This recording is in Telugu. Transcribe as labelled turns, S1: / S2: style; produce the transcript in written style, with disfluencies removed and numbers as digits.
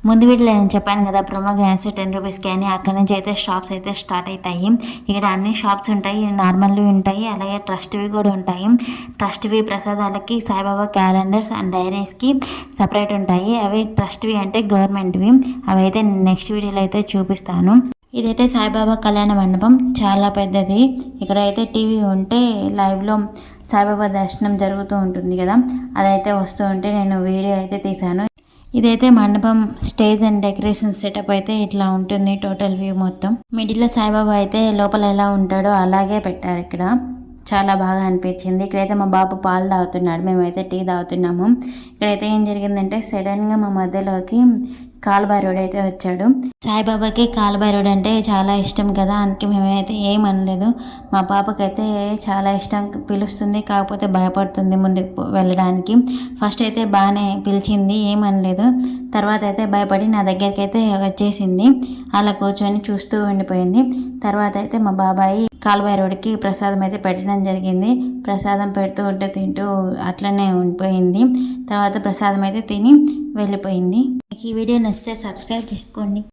S1: ముందు వీటిలో నేను చెప్పాను కదా ప్రోమోగ్రానైట్స్ 10 రూపీస్కి అని. అక్కడ నుంచి అయితే షాప్స్ అయితే స్టార్ట్ అవుతాయి. ఇక్కడ అన్ని షాప్స్ ఉంటాయి, నార్మల్వి ఉంటాయి, అలాగే ట్రస్ట్వి కూడా ఉంటాయి. ట్రస్ట్వి ప్రసాదాలకి సాయిబాబా క్యాలెండర్స్ అండ్ డైరీస్కి సపరేట్ ఉంటాయి. అవి ట్రస్ట్వి అంటే గవర్నమెంట్వి. అవి అయితే నెక్స్ట్ వీడియోలో అయితే చూపిస్తాను. ఇదైతే సాయిబాబా కళ్యాణ మండపం, చాలా పెద్దది. ఇక్కడైతే టీవీ ఉంటే లైవ్లో సాయిబాబా దర్శనం జరుగుతూ ఉంటుంది కదా, అదైతే వస్తూ ఉంటే నేను వీడియో అయితే తీశాను. ఇదైతే మండపం స్టేజ్ అండ్ డెకరేషన్ సెటప్ అయితే ఇట్లా ఉంటుంది. టోటల్ వ్యూ మొత్తం మిడిల్లో సాయిబాబా అయితే లోపల ఎలా ఉంటాడో అలాగే పెట్టారు ఇక్కడ. చాలా బాగా అనిపించింది. ఇక్కడైతే మా బాబు పాలు తాగుతున్నాడు, మేమైతే టీ తాగుతున్నాము. ఇక్కడైతే ఏం జరిగిందంటే సడన్గా మా మధ్యలోకి కాలుభైరవుడు అయితే వచ్చాడు. సాయిబాబాకి కాలుభైరవుడు అంటే చాలా ఇష్టం కదా, అందుకే మేమైతే ఏమనలేదు. మా పాపకైతే చాలా ఇష్టం, పిలుస్తుంది, కాకపోతే భయపడుతుంది ముందుకు వెళ్ళడానికి. ఫస్ట్ అయితే బాగానే పిలిచింది, ఏమనలేదు. తర్వాత అయితే భయపడి నా దగ్గరికి అయితే వచ్చేసింది. అలా కూర్చొని చూస్తూ ఉండిపోయింది. తర్వాత అయితే మా బాబాయి కాలుభైరవుడికి ప్రసాదం అయితే పెట్టడం జరిగింది. ప్రసాదం పెడుతూ ఉంటే తింటూ అట్లనే ఉండిపోయింది. తర్వాత ప్రసాదం అయితే తిని వెళ్ళిపోయింది. మీకు ఈ వీడియో నచ్చితే సబ్స్క్రైబ్ చేసుకోండి.